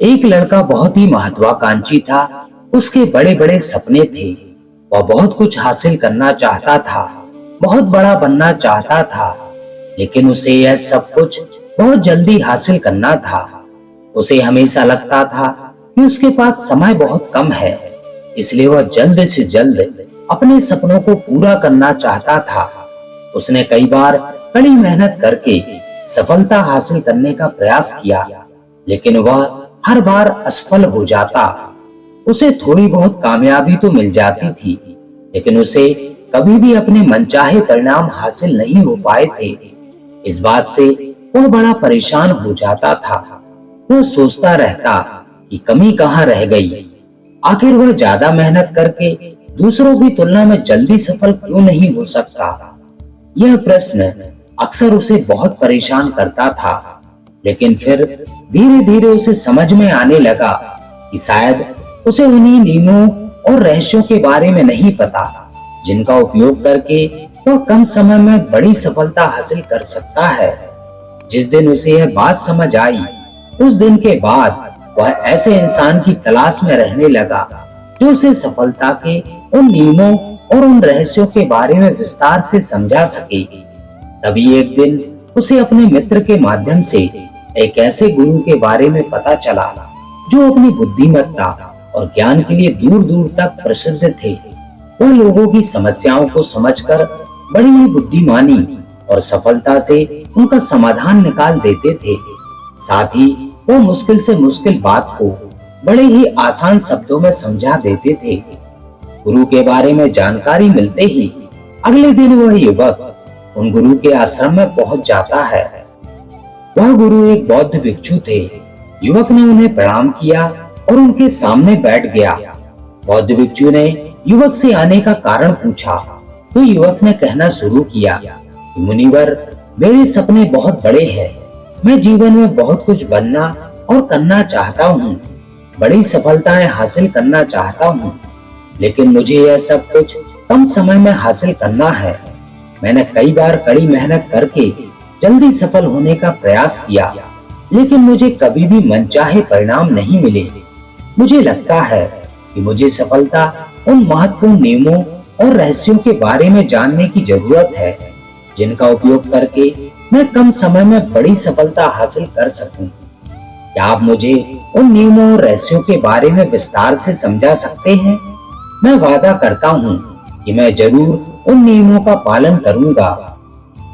एक लड़का बहुत ही महत्वाकांक्षी था। उसके बड़े बड़े सपने थे। वह बहुत कुछ हासिल करना चाहता था, बहुत बड़ा बनना चाहता था, लेकिन उसे यह सब कुछ बहुत जल्दी हासिल करना था। उसे हमेशा लगता था कि उसके पास समय बहुत कम है, इसलिए वह जल्द से जल्द अपने सपनों को पूरा करना चाहता था। उसने कई बार कड़ी मेहनत करके सफलता हासिल करने का प्रयास किया, लेकिन वह हर बार असफल हो जाता। उसे थोड़ी बहुत कामयाबी तो मिल जाती थी, लेकिन उसे कभी भी अपने मनचाहे परिणाम हासिल नहीं हो पाए थे। इस बात से वह बड़ा परेशान हो जाता था। वह सोचता रहता कि कमी कहाँ रह गई। आखिर वह ज्यादा मेहनत करके दूसरों की तुलना में जल्दी सफल क्यों नहीं हो सकता। यह प्रश्न अक्सर उसे बहुत परेशान करता था, लेकिन फिर धीरे धीरे उसे समझ में आने लगा कि शायद उसे उन्हीं नियमों और रहस्यों के बारे में नहीं पता, जिनका उपयोग करके वह कम समय में बड़ी सफलता हासिल कर सकता है। जिस दिन उसे यह बात समझ आई, उस दिन के बाद वह ऐसे इंसान की तलाश में रहने लगा जो उसे सफलता के उन नियमों और उन रहस्यों के बारे में विस्तार से समझा सके। तभी एक दिन उसे अपने मित्र के माध्यम से एक ऐसे गुरु के बारे में पता चला जो अपनी बुद्धिमत्ता और ज्ञान के लिए दूर दूर तक प्रसिद्ध थे। वह लोगों की समस्याओं को समझकर बड़ी ही बुद्धिमानी और सफलता से उनका समाधान निकाल देते थे। साथ ही वो मुश्किल से मुश्किल बात को बड़े ही आसान शब्दों में समझा देते थे। गुरु के बारे में जानकारी मिलते ही अगले दिन वह युवक उन गुरु के आश्रम में पहुंच जाता है। वह गुरु एक बौद्ध भिक्षु थे। युवक ने उन्हें प्रणाम किया और उनके सामने बैठ गया। बौद्ध भिक्षु ने युवक से आने का कारण पूछा तो युवक ने कहना शुरू किया, मुनिवर, मेरे सपने बहुत बड़े हैं। मैं जीवन में बहुत कुछ बनना और करना चाहता हूँ, बड़ी सफलताएं हासिल करना चाहता हूँ, लेकिन मुझे यह सब कुछ कम समय में हासिल करना है। मैंने कई बार कड़ी मेहनत करके जल्दी सफल होने का प्रयास किया, लेकिन मुझे कभी भी मनचाहे परिणाम नहीं मिले। मुझे लगता है कि मुझे सफलता उन महत्वपूर्ण नियमों और रहस्यों के बारे में जानने की जरूरत है, जिनका उपयोग करके मैं कम समय में बड़ी सफलता हासिल कर सकूं। क्या आप मुझे उन नियमों और रहस्यों के बारे में विस्तार से समझा सकते हैं? मैं वादा करता हूँ कि मैं जरूर उन नियमों का पालन करूंगा।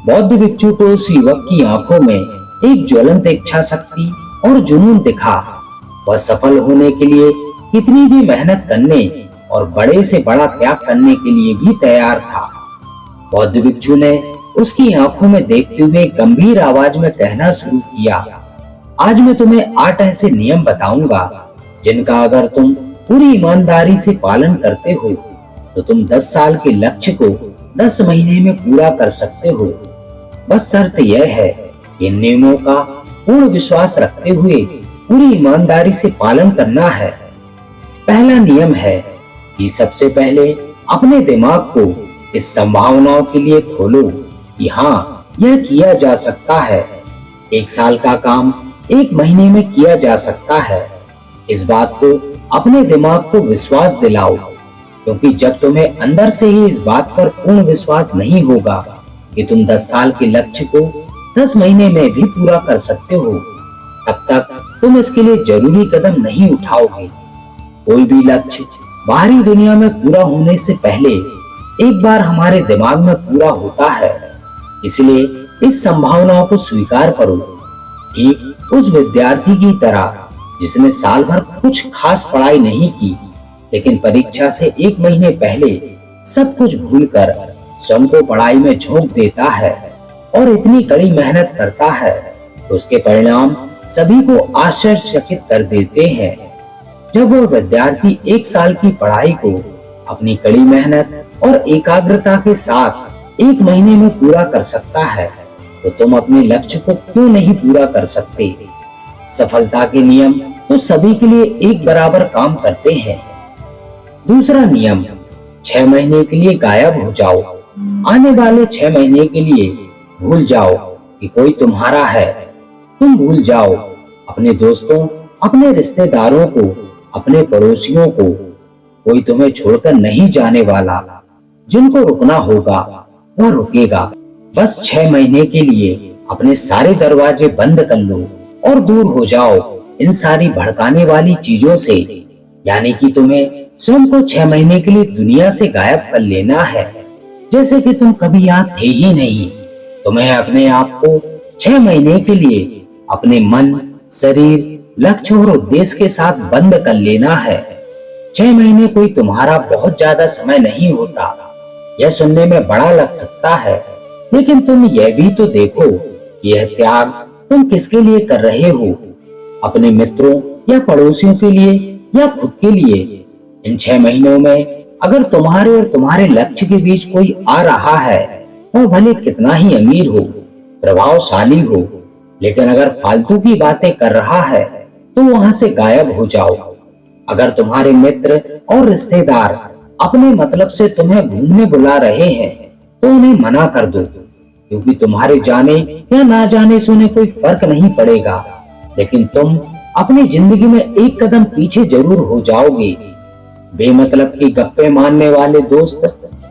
बौद्ध भिक्षु को उस युवक की आंखों में एक ज्वलंत इच्छा शक्ति और जुनून दिखा। वह सफल होने के लिए कितनी भी मेहनत करने और बड़े से बड़ा त्याग करने के लिए भी तैयार था। बौद्ध भिक्षु ने उसकी आंखों में देखते हुए गंभीर आवाज में कहना शुरू किया, आज मैं तुम्हें 8 ऐसे नियम बताऊंगा जिनका अगर तुम पूरी ईमानदारी से पालन करते हो तो तुम 10 साल के लक्ष्य को 10 महीने में पूरा कर सकते हो। बस शर्त यह है कि इन नियमों का पूर्ण विश्वास रखते हुए पूरी ईमानदारी से पालन करना है। पहला नियम है कि सबसे पहले अपने दिमाग को इस संभावनाओं के लिए खोलो कि हाँ, यह किया जा सकता है। 1 साल का काम 1 महीने में किया जा सकता है। इस बात को अपने दिमाग को विश्वास दिलाओ, क्योंकि जब तुम्हें अंदर से ही इस बात पर पूर्ण विश्वास नहीं होगा कि तुम 10 साल के लक्ष्य को 10 महीने में भी पूरा कर सकते हो, तब तक तुम इसके लिए जरूरी कदम नहीं उठाओगे। कोई भी लक्ष्य बाहरी दुनिया में पूरा होने से पहले एक बार हमारे दिमाग में पूरा होता है। इसलिए इस संभावनाओं को स्वीकार करो। ठीक उस विद्यार्थी की तरह जिसने साल भर कुछ खास पढ़ाई नहीं की, लेकिन परीक्षा से 1 महीने पहले सब कुछ भूलकर स्वयं को पढ़ाई में झोंक देता है और इतनी कड़ी मेहनत करता है तो उसके परिणाम सभी को आश्चर्यचकित कर देते हैं। जब वो विद्यार्थी 1 साल की पढ़ाई को अपनी कड़ी मेहनत और एकाग्रता के साथ 1 महीने में पूरा कर सकता है, तो तुम अपने लक्ष्य को क्यों नहीं पूरा कर सकते? सफलता के नियम तो सभी के लिए एक बराबर काम करते हैं। दूसरा नियम, 6 महीने के लिए गायब हो जाओ। आने वाले 6 महीने के लिए भूल जाओ कि कोई तुम्हारा है। तुम भूल जाओ अपने दोस्तों, अपने रिश्तेदारों को, अपने पड़ोसियों को। कोई तुम्हें छोड़कर नहीं जाने वाला। जिनको रुकना होगा वह रुकेगा। बस 6 महीने के लिए अपने सारे दरवाजे बंद कर लो और दूर हो जाओ इन सारी भड़काने वाली चीजों से। यानी कि तुम्हें स्वयं को 6 महीने के लिए दुनिया से गायब कर लेना है, जैसे कि तुम कभी यहाँ थे ही नहीं। तुम्हें अपने आप को 6 महीने के लिए अपने मन, शरीर, लक्ष्य और उद्देश्य के साथ बंद कर लेना है। 6 महीने कोई तुम्हारा बहुत ज्यादा समय नहीं होता। यह सुनने में बड़ा लग सकता है, लेकिन तुम यह भी तो देखो कि यह त्याग तुम किसके लिए कर रहे हो। अपने मित्रों या पड़ोसियों के लिए या खुद के लिए। इन 6 महीनों में अगर तुम्हारे और तुम्हारे लक्ष्य के बीच कोई आ रहा है, वह भले कितना ही अमीर हो, प्रभावशाली हो, लेकिन अगर फालतू की बातें कर रहा है तो वहां से गायब हो जाओ। अगर तुम्हारे मित्र और रिश्तेदार अपने मतलब से तुम्हें घूमने बुला रहे हैं तो उन्हें मना कर दो, क्योंकि तुम्हारे जाने या ना जाने से उन्हें कोई फर्क नहीं पड़ेगा। लेकिन तुम अपनी जिंदगी में एक कदम पीछे जरूर हो जाओगे। बेमतलब की गप्पे मारने वाले दोस्त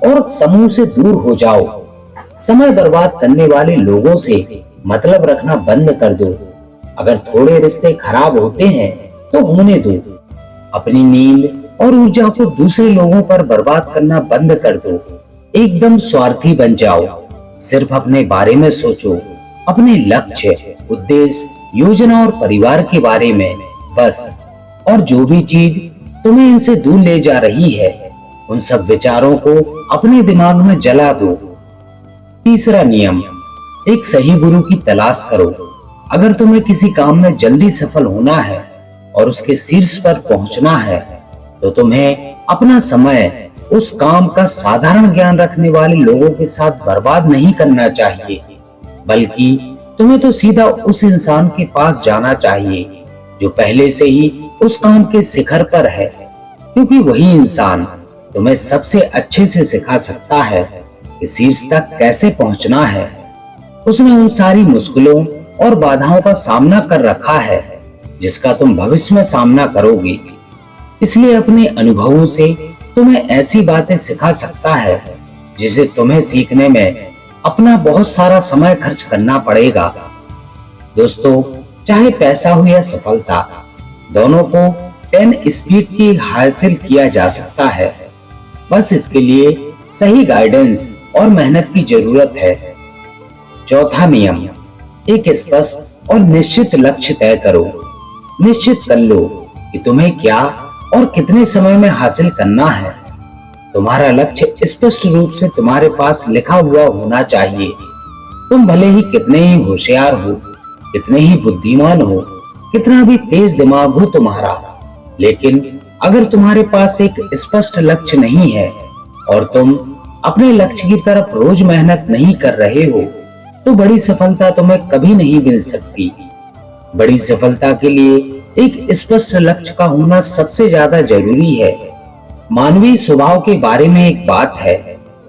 और समूह से दूर हो जाओ। समय बर्बाद करने वाले लोगों से मतलब रखना बंद कर दो। अगर थोड़े रिश्ते खराब होते हैं तो होने दो। अपनी नींद और ऊर्जा को दूसरे लोगों पर बर्बाद करना बंद कर दो। एकदम स्वार्थी बन जाओ। सिर्फ अपने बारे में सोचो, अपने लक्ष्य, उद्देश्य, योजना और परिवार के बारे में बस। और जो भी चीज तुम्हें इनसे दूर ले जा रही है, उन सब विचारों को अपने दिमाग में जला दो। तीसरा नियम, एक सही गुरु की तलाश करो। अगर तुम्हें किसी काम में जल्दी सफल होना है और उसके शीर्ष पर पहुंचना है, तो तुम्हें अपना समय उस काम का साधारण ज्ञान रखने वाले लोगों के साथ बर्बाद नहीं करना चाहिए, बल्कि तुम्हें तो सीधा उस इंसान के पास जाना चाहिए जो पहले से ही उस काम के शिखर पर है, क्योंकि वही इंसान तुम्हें सबसे अच्छे से सिखा सकता है कि शीर्ष तक कैसे पहुंचना है। उसने उन सारी मुश्किलों और बाधाओं का सामना कर रखा है जिसका तुम भविष्य में सामना करोगे। इसलिए अपने अनुभवों से तुम्हें ऐसी बातें सिखा सकता है जिसे तुम्हें सीखने में अपना बहुत सारा समय खर्च करना पड़ेगा। दोस्तों, चाहे पैसा हो या सफलता, दोनों को 10 स्पीड की हासिल किया जा सकता है। बस इसके लिए सही गाइडेंस और मेहनत की जरूरत है। चौथा नियम, एक स्पष्ट और निश्चित लक्ष्य तय करो। निश्चित कर लो कि तुम्हें क्या और कितने समय में हासिल करना है। तुम्हारा लक्ष्य स्पष्ट रूप से तुम्हारे पास लिखा हुआ होना चाहिए। तुम भले ही कितने ही होशियार हो, कितने ही बुद्धिमान हो, कितना भी तेज दिमाग हो तुम्हारा, लेकिन अगर तुम्हारे पास एक स्पष्ट लक्ष्य नहीं है और तुम अपने लक्ष्य की तरफ रोज मेहनत नहीं कर रहे हो, तो बड़ी सफलता तुम्हें कभी नहीं मिल सकती। बड़ी सफलता के लिए एक स्पष्ट लक्ष्य का होना सबसे ज्यादा जरूरी है। मानवीय स्वभाव के बारे में एक बात है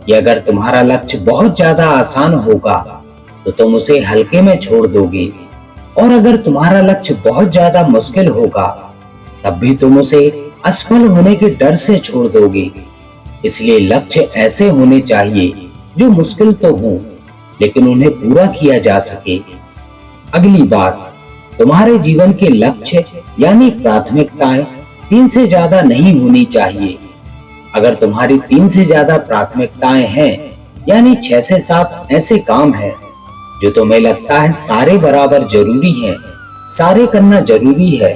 कि अगर तुम्हारा लक्ष्य बहुत ज्यादा आसान होगा तो तुम उसे हल्के में छोड़ दोगे, और अगर तुम्हारा लक्ष्य बहुत ज्यादा मुश्किल होगा तब भी तुम उसे असफल होने के डर से छोड़ दोगे। इसलिए लक्ष्य ऐसे होने चाहिए जो मुश्किल तो हो, लेकिन उन्हें पूरा किया जा सके। अगली बात, तुम्हारे जीवन के लक्ष्य यानी प्राथमिकताएं 3 से ज्यादा नहीं होनी चाहिए। अगर तुम्हारी 3 से ज्यादा प्राथमिकताएं हैं, यानी 6 से 7 ऐसे काम हैं जो तुम्हें लगता है सारे बराबर जरूरी हैं, सारे करना जरूरी है,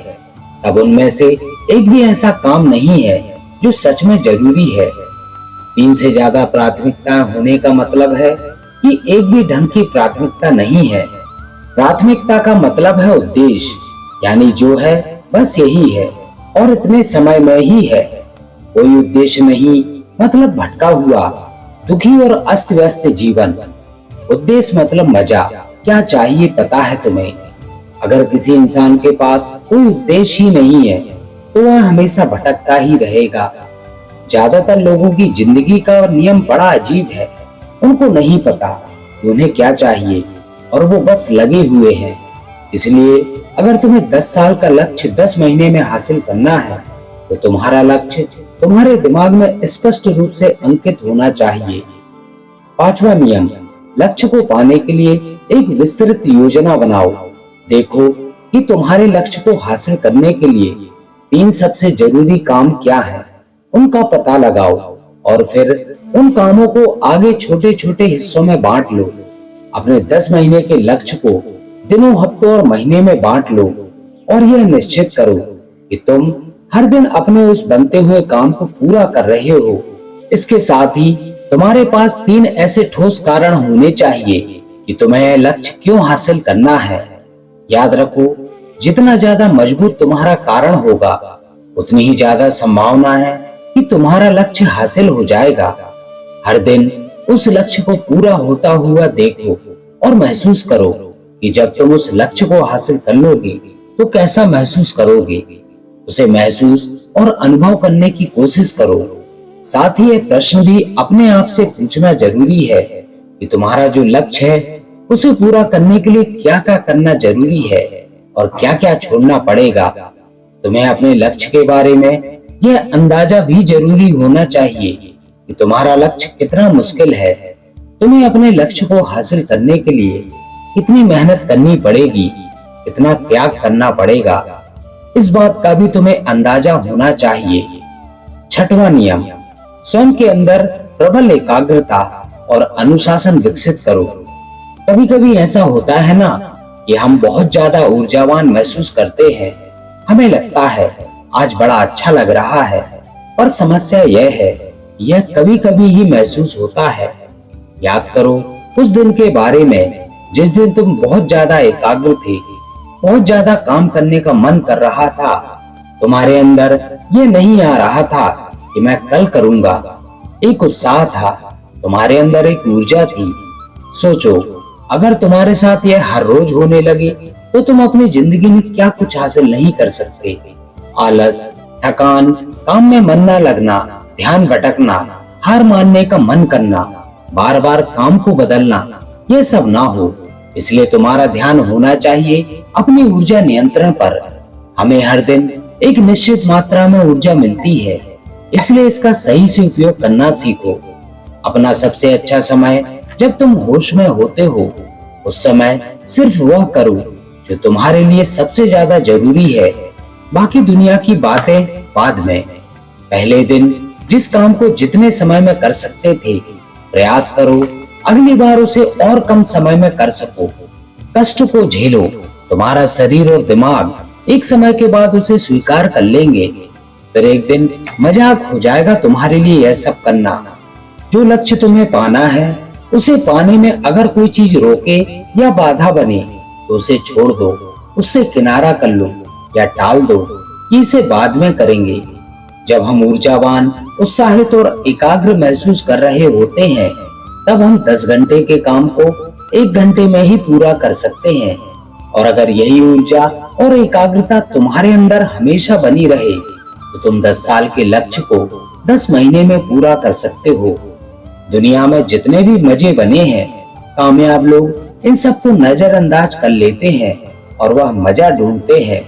तब उनमें से एक भी ऐसा काम नहीं है जो सच में जरूरी है। 3 से ज्यादा प्राथमिकताएं होने का मतलब है कि एक भी ढंग की प्राथमिकता नहीं है। प्राथमिकता का मतलब है उद्देश्य, यानी जो है बस यही है और इतने समय में ही है। कोई उद्देश्य नहीं मतलब भटका हुआ, दुखी और अस्त व्यस्त जीवन। उद्देश्य मतलब मजा, क्या चाहिए पता है तुम्हें। अगर किसी इंसान के पास कोई उद्देश्य ही नहीं है तो वह हमेशा भटकता ही रहेगा। ज्यादातर लोगों की जिंदगी का नियम बड़ा अजीब है। उनको नहीं पता कि उन्हें क्या चाहिए और वो बस लगे हुए हैं। इसलिए अगर तुम्हें 10 साल का लक्ष्य 10 महीने में हासिल करना है तो तुम्हारा लक्ष्य तुम्हारे दिमाग में स्पष्ट रूप से अंकित होना चाहिए। पांचवा नियम, लक्ष्य को पाने के लिए एक विस्तृत योजना बनाओ। देखो कि तुम्हारे लक्ष्य को हासिल करने के लिए 3 सबसे जरूरी काम क्या है, उनका पता लगाओ और फिर उन कामों को आगे छोटे छोटे हिस्सों में बांट लो। अपने 10 महीने के लक्ष्य को दिनों, हफ्तों और महीने में बांट लो और यह निश्चित करो कि तुम हर दिन अपने उस बनते हुए काम को पूरा कर रहे हो। इसके साथ ही तुम्हारे पास 3 ऐसे ठोस कारण होने चाहिए कि तुम्हें यह लक्ष्य क्यों हासिल करना है। याद रखो, जितना ज्यादा मजबूत तुम्हारा कारण होगा उतनी ही ज्यादा संभावना है कि तुम्हारा लक्ष्य हासिल हो जाएगा। हर दिन उस लक्ष्य को पूरा होता हुआ देखो और महसूस करो कि जब तुम उस लक्ष्य को हासिल कर लोगे तो कैसा महसूस करोगे। उसे महसूस और अनुभव करने की कोशिश करो। साथ ही यह प्रश्न भी अपने आप से पूछना जरूरी है कि तुम्हारा जो लक्ष्य है उसे पूरा करने के लिए क्या क्या करना जरूरी है और क्या क्या छोड़ना पड़ेगा। तुम्हें अपने लक्ष्य के बारे में यह अंदाजा भी जरूरी होना चाहिए कि तुम्हारा लक्ष्य कितना मुश्किल है। तुम्हें अपने लक्ष्य को हासिल करने के लिए कितनी मेहनत करनी पड़ेगी, कितना त्याग करना पड़ेगा, इस बात का भी तुम्हें अंदाजा होना चाहिए। छठवां नियम, स्वयं के अंदर प्रबल एकाग्रता और अनुशासन विकसित करो। कभी कभी ऐसा होता है ना कि हम बहुत ज्यादा ऊर्जावान महसूस करते हैं। हमें लगता है आज बड़ा अच्छा लग रहा है, पर समस्या यह है, यह कभी कभी ही महसूस होता है। याद करो उस दिन के बारे में जिस दिन तुम बहुत ज्यादा एकाग्र थे, बहुत ज्यादा काम करने का मन कर रहा था। तुम्हारे अंदर ये नहीं आ रहा था कि मैं कल करूंगा। एक उत्साह था, तुम्हारे अंदर एक ऊर्जा थी। सोचो, अगर तुम्हारे साथ यह हर रोज होने लगे तो तुम अपनी जिंदगी में क्या कुछ हासिल नहीं कर सकते। आलस, थकान, काम में मन न लगना, ध्यान भटकना, हार मानने का मन करना, बार बार काम को बदलना, ये सब ना हो। इसलिए तुम्हारा ध्यान होना चाहिए अपनी ऊर्जा नियंत्रण पर। हमें हर दिन एक निश्चित मात्रा में ऊर्जा मिलती है, इसलिए इसका सही से उपयोग करना सीखो। अपना सबसे अच्छा समय जब तुम होश में होते हो, उस समय सिर्फ वह करो जो तुम्हारे लिए सबसे ज्यादा जरूरी है। बाकी दुनिया की बातें बाद में। पहले दिन जिस काम को जितने समय में कर सकते थे, प्रयास करो अगली बार उसे और कम समय में कर सको। कष्ट को झेलो, तुम्हारा शरीर और दिमाग एक समय के बाद उसे स्वीकार कर लेंगे। फिर एक दिन मजाक हो जाएगा तुम्हारे लिए यह सब करना। जो लक्ष्य तुम्हें पाना है, उसे पाने में अगर कोई चीज रोके या बाधा बने तो उसे छोड़ दो, उससे किनारा कर लो या टाल दो कि इसे बाद में करेंगे। जब हम ऊर्जावान, उत्साहित और एकाग्र महसूस कर रहे होते हैं, तब हम 10 घंटे के काम को 1 घंटे में ही पूरा कर सकते हैं। और अगर यही ऊर्जा और एकाग्रता तुम्हारे अंदर हमेशा बनी रहे तो तुम 10 साल के लक्ष्य को 10 महीने में पूरा कर सकते हो। दुनिया में जितने भी मजे बने हैं, कामयाब लोग इन सबको नजरअंदाज कर लेते हैं और वह मजा ढूंढते हैं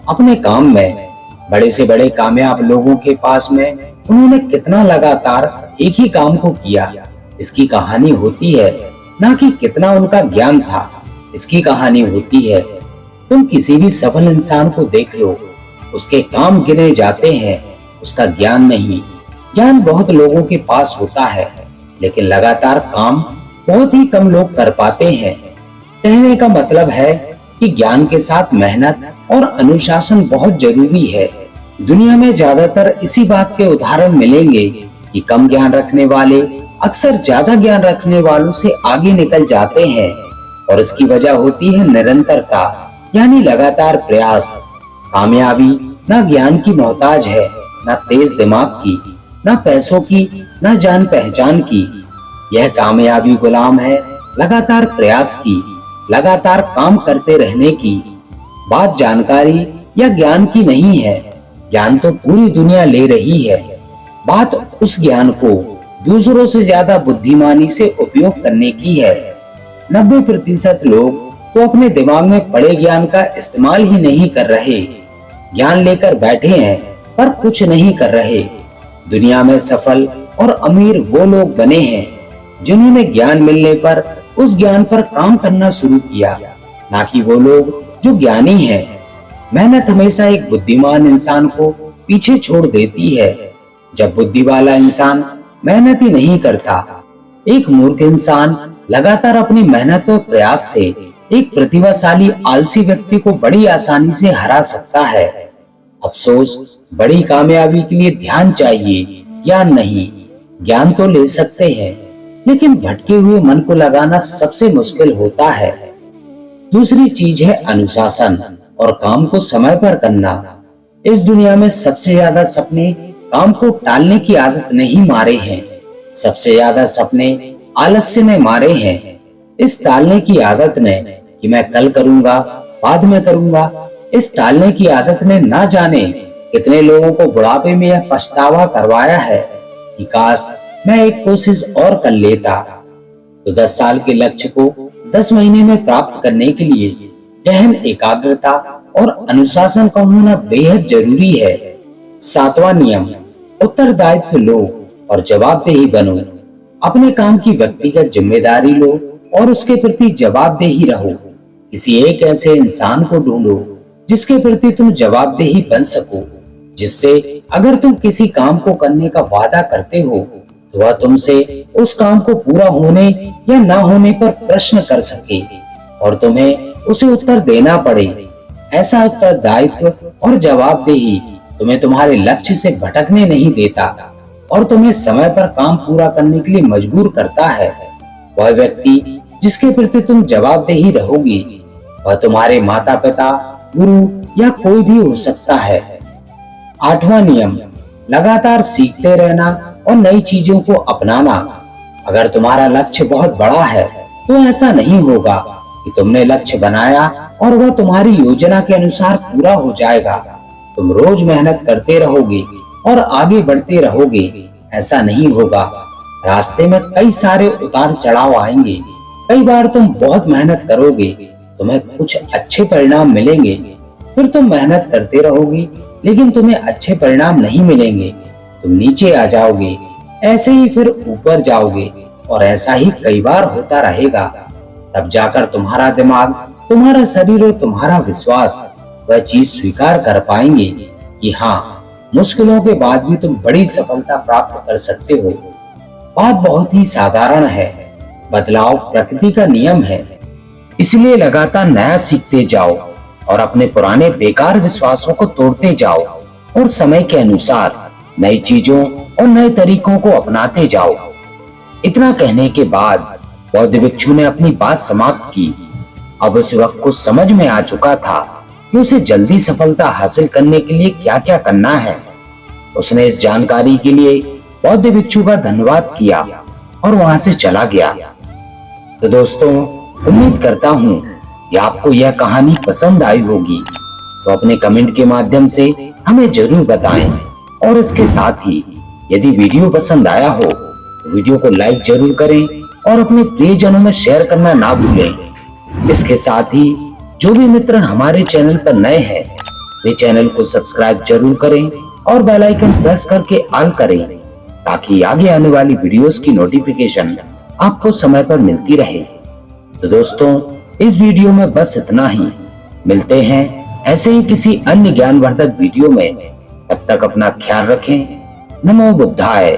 अपने काम में। बड़े से बड़े कामयाब लोगों के पास में उन्होंने कितना लगातार एक ही काम को किया, इसकी कहानी होती है, ना कि कितना उनका ज्ञान था, इसकी कहानी होती है। तुम किसी भी सफल इंसान को देख लो, उसके काम गिने जाते हैं, उसका ज्ञान नहीं। ज्ञान बहुत लोगों के पास होता है, लेकिन लगातार काम बहुत ही कम लोग कर पाते हैं। कहने का मतलब है कि ज्ञान के साथ मेहनत और अनुशासन बहुत जरूरी है। दुनिया में ज्यादातर इसी बात के उदाहरण मिलेंगे कि कम ज्ञान रखने वाले अक्सर ज्यादा ज्ञान रखने वालों से आगे निकल जाते हैं, और इसकी वजह होती है निरंतरता, यानी लगातार प्रयास। कामयाबी ना ज्ञान की मोहताज है, ना तेज दिमाग की, ना पैसों की, ना जान पहचान की। यह कामयाबी गुलाम है लगातार प्रयास की, लगातार काम करते रहने की। बात जानकारी या ज्ञान की नहीं है, ज्ञान तो पूरी दुनिया ले रही है। बात उस ज्ञान को दूसरों से ज्यादा बुद्धिमानी से उपयोग करने की है। 90% लोग तो अपने दिमाग में पड़े ज्ञान का इस्तेमाल ही नहीं कर रहे। ज्ञान लेकर बैठे हैं पर कुछ नहीं कर रहे। दुनिया में सफल और अमीर वो लोग बने हैं जिन्होंने ज्ञान मिलने पर उस ज्ञान पर काम करना शुरू किया, ना कि वो लोग जो ज्ञानी हैं। मेहनत हमेशा एक बुद्धिमान इंसान को पीछे छोड़ देती है। जब बुद्धि वाला इंसान मेहनत ही नहीं करता, एक मूर्ख इंसान लगातार अपनी मेहनत और प्रयास से एक प्रतिभाशाली आलसी व्यक्ति को बड़ी आसानी से हरा सकता है। अफसोस, बड़ी कामयाबी के लिए ध्यान चाहिए, ज्ञान नहीं। ज्ञान तो ले सकते हैं, लेकिन भटके हुए मन को लगाना सबसे मुश्किल होता है। दूसरी चीज है अनुशासन और काम को समय पर करना। इस दुनिया में सबसे ज्यादा सपने काम को टालने की आदत नहीं मारे हैं, सबसे ज्यादा सपने आलस्य ने मारे हैं। इस टालने की आदत ने कि मैं कल करूंगा, बाद में करूंगा, इस टालने की आदत ने ना जाने कितने लोगों को बुढ़ापे में यह पछतावा करवाया है कि काश मैं एक कोशिश और कर लेता। तो 10 साल के लक्ष्य को 10 महीने में प्राप्त करने के लिए गहन एकाग्रता और अनुशासन का होना बेहद जरूरी है। 7वां नियम, उत्तरदायित्व लो और जवाबदेही बनो। अपने काम की व्यक्तिगत जिम्मेदारी लो और उसके प्रति जवाबदेही रहो। किसी एक ऐसे इंसान को ढूंढो जिसके प्रति तुम जवाबदेही बन सको, जिससे अगर तुम किसी काम को करने का वादा करते हो तो वह तुमसे उस काम को पूरा होने या ना होने पर प्रश्न कर सके और तुम्हें उसे उत्तर देना पड़े। ऐसा उत्तरदायित्व और जवाबदेही तुम्हें तुम्हारे लक्ष्य से भटकने नहीं देता और तुम्हें समय पर काम पूरा करने के लिए मजबूर करता है। वह व्यक्ति जिसके प्रति तुम जवाबदेही रहोगी, वह तुम्हारे माता पिता, गुरु या कोई भी हो सकता है। 8वां नियम, लगातार सीखते रहना और नई चीजों को अपनाना। अगर तुम्हारा लक्ष्य बहुत बड़ा है तो ऐसा नहीं होगा कि तुमने लक्ष्य बनाया और वह तुम्हारी योजना के अनुसार पूरा हो जाएगा। तुम रोज मेहनत करते रहोगे और आगे बढ़ते रहोगे, ऐसा नहीं होगा। रास्ते में कई सारे उतार चढ़ाव आएंगे। कई बार तुम बहुत मेहनत करोगे, तुम्हें कुछ अच्छे परिणाम मिलेंगे, फिर तुम मेहनत करते रहोगे लेकिन तुम्हें अच्छे परिणाम नहीं मिलेंगे, तुम नीचे आ जाओगे, ऐसे ही फिर ऊपर जाओगे और ऐसा ही कई बार होता रहेगा। तब जाकर तुम्हारा दिमाग, तुम्हारा शरीर और तुम्हारा विश्वास वह चीज स्वीकार कर पाएंगे कि हाँ, मुश्किलों के बाद भी तुम बड़ी सफलता प्राप्त कर सकते हो। बात बहुत ही साधारण है, बदलाव प्रकृति का नियम है। इसलिए लगातार नया सीखते जाओ और अपने पुराने बेकार विश्वासों को तोड़ते जाओ और समय के अनुसार नई चीजों और नए तरीकों को अपनाते जाओ। इतना कहने के बाद बौद्ध भिक्षु ने अपनी बात समाप्त की। अब उस वक्त को समझ में आ चुका था कि उसे जल्दी सफलता हासिल करने के लिए क्या क्या करना है। उसने इस जानकारी के लिए बौद्ध भिक्षु का धन्यवाद किया और वहां से चला गया। तो दोस्तों, उम्मीद करता हूँ कि आपको यह कहानी पसंद आई होगी, तो अपने कमेंट के माध्यम से हमें जरूर बताएं और इसके साथ ही यदि वीडियो पसंद आया हो तो वीडियो को लाइक जरूर करें और अपने प्रियजनों में शेयर करना ना भूलें। इसके साथ ही जो भी मित्र हमारे चैनल पर नए हैं वे चैनल को सब्सक्राइब जरूर करें और बेल आइकन प्रेस करके ऑल करें ताकि आगे आने वाली वीडियोस की नोटिफिकेशन आपको समय पर मिलती रहे। तो दोस्तों, इस वीडियो में बस इतना ही। मिलते हैं ऐसे ही किसी अन्य ज्ञानवर्धक वीडियो में। तब तक अपना ख्याल रखें। नमो बुद्धाय।